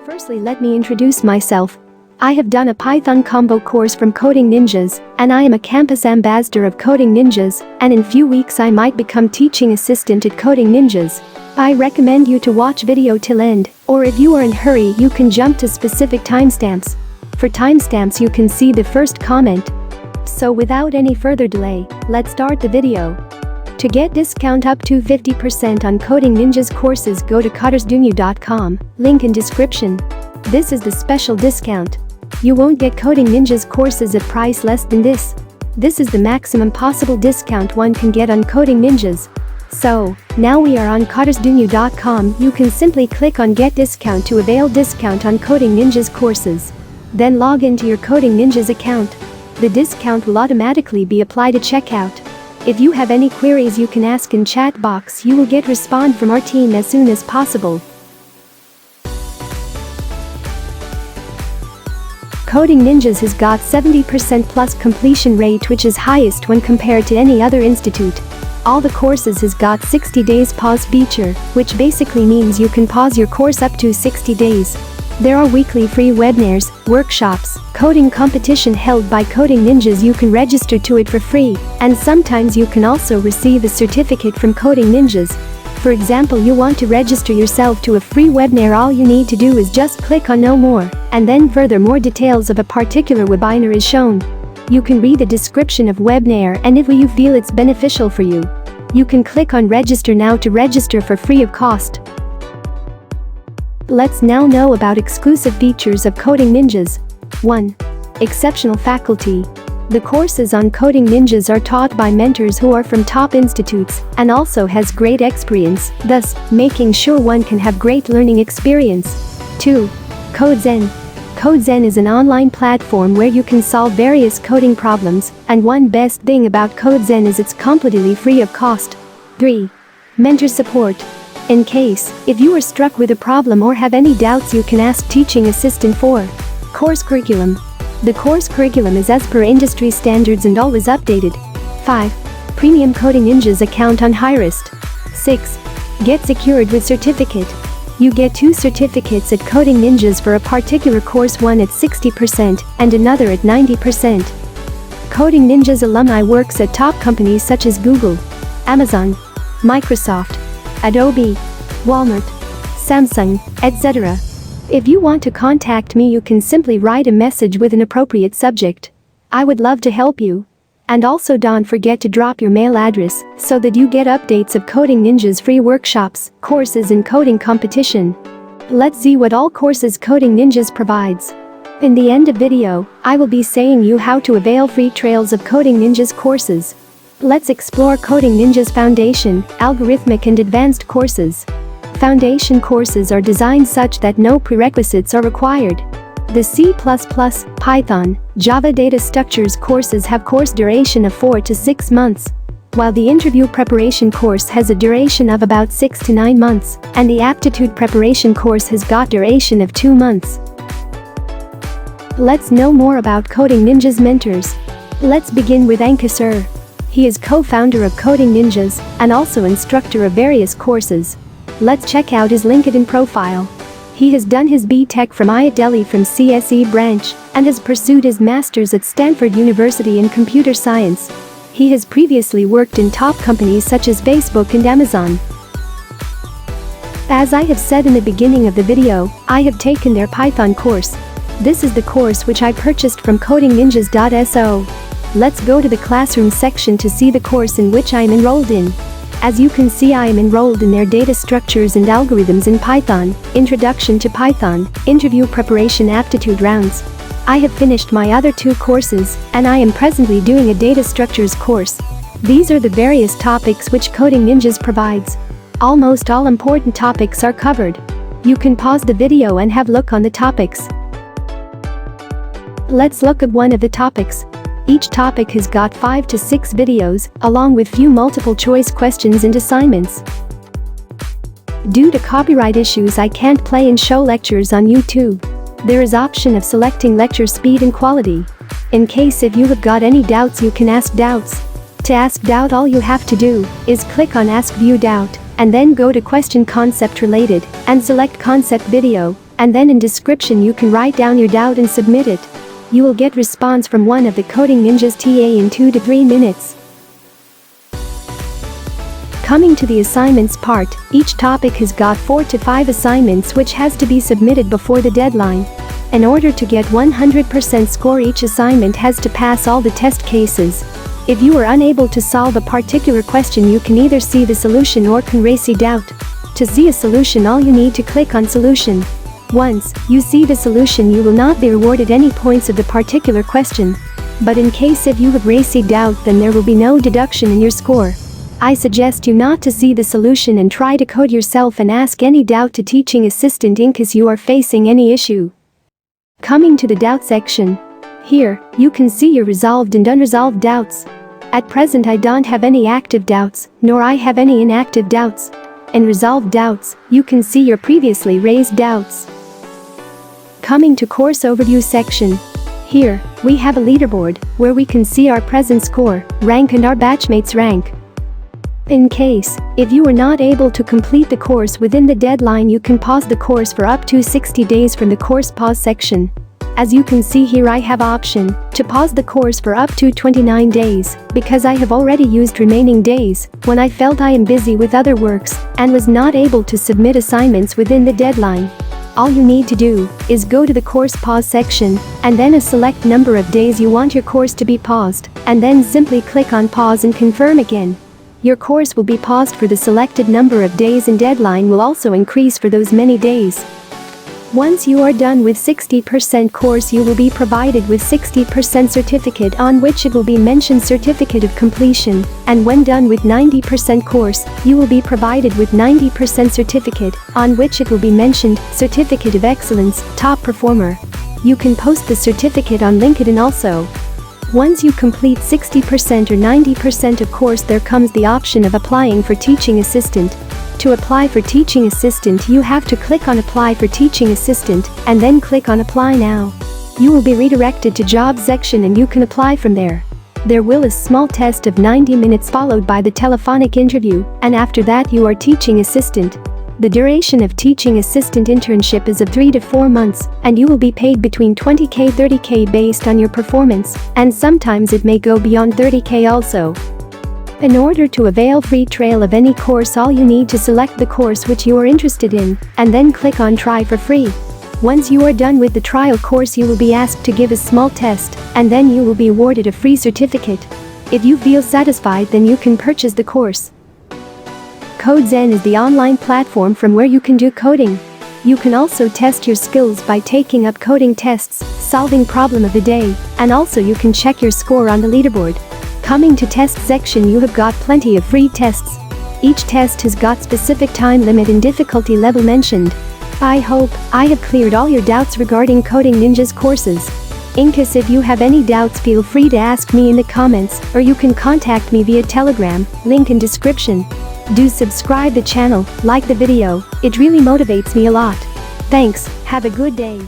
Firstly, let me introduce myself. I have done a Python combo course from Coding Ninjas, and I am a campus ambassador of Coding Ninjas, and in few weeks I might become teaching assistant at Coding Ninjas. I recommend you to watch video till end, or if you are in hurry you can jump to specific timestamps. For timestamps you can see the first comment. So without any further delay, let's start the video. To get discount up to 50% on Coding Ninjas courses, go to codersdonew.com, link in description. This is the special discount. You won't get Coding Ninjas courses at price less than this. This is the maximum possible discount one can get on Coding Ninjas. So, now we are on codersdonew.com. You can simply click on Get Discount to avail discount on Coding Ninjas courses. Then log into your Coding Ninjas account. The discount will automatically be applied at checkout. If you have any queries you can ask in chat box. You will get respond from our team as soon as possible. Coding Ninjas has got 70% plus completion rate, which is highest when compared to any other institute. All the courses has got 60 days pause feature, which basically means you can pause your course up to 60 days. There are weekly free webinars, workshops, coding competition held by Coding Ninjas. You can register to it for free, and sometimes you can also receive a certificate from Coding Ninjas. For example, you want to register yourself to a free webinar. All you need to do is just click on Know More, and then further more details of a particular webinar is shown. You can read the description of webinar, and if you feel it's beneficial for you, you can click on Register Now to register for free of cost. Let's now know about exclusive features of Coding Ninjas. 1. Exceptional faculty. The courses on Coding Ninjas are taught by mentors who are from top institutes and also has great experience, thus making sure one can have great learning experience. 2. CodeZen. CodeZen is an online platform where you can solve various coding problems, and one best thing about CodeZen is it's completely free of cost. 3. Mentor support. In case, if you are struck with a problem or have any doubts, you can ask teaching assistant for. Course curriculum. The course curriculum is as per industry standards and always updated. 5. Premium Coding Ninjas account on Hirist. 6. Get secured with certificate. You get 2 certificates at Coding Ninjas for a particular course, one at 60% and another at 90%. Coding Ninjas alumni works at top companies such as Google, Amazon, Microsoft, Adobe, Walmart, Samsung, etc. If you want to contact me, you can simply write a message with an appropriate subject. I would love to help you. And also don't forget to drop your mail address so that you get updates of Coding Ninjas free workshops, courses and coding competition. Let's see what all courses Coding Ninjas provides. In the end of video, I will be saying you how to avail free trials of Coding Ninjas courses. Let's explore Coding Ninjas Foundation, Algorithmic and Advanced courses. Foundation courses are designed such that no prerequisites are required. The C++, Python, Java data structures courses have course duration of 4 to 6 months, while the interview preparation course has a duration of about 6 to 9 months, and the aptitude preparation course has got duration of 2 months. Let's know more about Coding Ninjas mentors. Let's begin with Ankit Sir. He is co-founder of Coding Ninjas and also instructor of various courses. Let's check out his LinkedIn profile. He has done his B.Tech from IIT Delhi from CSE branch and has pursued his master's at Stanford University in computer science. He has previously worked in top companies such as Facebook and Amazon. As I have said in the beginning of the video, I have taken their Python course. This is the course which I purchased from codingninjas.so. Let's go to the classroom section to see the course in which I am enrolled in. As you can see, I am enrolled in their data structures and algorithms in Python, Introduction to Python, Interview Preparation Aptitude Rounds. I have finished my other 2 courses, and I am presently doing a data structures course. These are the various topics which Coding Ninjas provides. Almost all important topics are covered. You can pause the video and have a look on the topics. Let's look at one of the topics. Each topic has got 5 to 6 videos, along with few multiple choice questions and assignments. Due to copyright issues, I can't play and show lectures on YouTube. There is option of selecting lecture speed and quality. In case if you have got any doubts, you can ask doubts. To ask doubt, all you have to do is click on Ask View Doubt and then go to Question Concept Related and select Concept Video. and then in description you can write down your doubt and submit it. You will get response from one of the Coding Ninjas TA in 2 to 3 minutes. Coming to the assignments part, each topic has got 4 to 5 assignments which has to be submitted before the deadline. In order to get 100% score, each assignment has to pass all the test cases. If you are unable to solve a particular question, you can either see the solution or can raise a doubt. To see a solution, all you need to click on solution. Once you see the solution, you will not be rewarded any points of the particular question. But in case if you have raised a doubt, then there will be no deduction in your score. I suggest you not to see the solution and try to code yourself and ask any doubt to teaching assistant in case you are facing any issue. Coming to the doubt section. Here, you can see your resolved and unresolved doubts. At present I don't have any active doubts, nor I have any inactive doubts. In resolved doubts, you can see your previously raised doubts. Coming to course overview section. Here, we have a leaderboard, where we can see our present score, rank and our batchmates' rank. In case, if you are not able to complete the course within the deadline, you can pause the course for up to 60 days from the course pause section. As you can see here, I have option to pause the course for up to 29 days, because I have already used remaining days when I felt I am busy with other works and was not able to submit assignments within the deadline. All you need to do is go to the course pause section and then a select number of days you want your course to be paused, and then simply click on pause and confirm again. Your course will be paused for the selected number of days and deadline will also increase for those many days. Once you are done with 60% course, you will be provided with 60% certificate on which it will be mentioned certificate of completion, and when done with 90% course, you will be provided with 90% certificate on which it will be mentioned certificate of excellence, top performer. You can post the certificate on LinkedIn also. Once you complete 60% or 90% of course, there comes the option of applying for teaching assistant. To apply for teaching assistant, you have to click on apply for teaching assistant and then click on apply now. You will be redirected to job section and you can apply from there. There will a small test of 90 minutes followed by the telephonic interview, and after that you are teaching assistant. The duration of teaching assistant internship is of 3 to 4 months, and you will be paid between 20k 30k based on your performance, and sometimes it may go beyond 30k also. In order to avail free trial of any course, all you need to select the course which you are interested in, and then click on try for free. Once you are done with the trial course, you will be asked to give a small test, and then you will be awarded a free certificate. If you feel satisfied, then you can purchase the course. CodeZen is the online platform from where you can do coding. You can also test your skills by taking up coding tests, solving problem of the day, and also you can check your score on the leaderboard. Coming to test section, you have got plenty of free tests. Each test has got specific time limit and difficulty level mentioned. I hope I have cleared all your doubts regarding Coding Ninjas courses. In case if you have any doubts, feel free to ask me in the comments, or you can contact me via Telegram, link in description. Do subscribe the channel, like the video, it really motivates me a lot. Thanks, have a good day.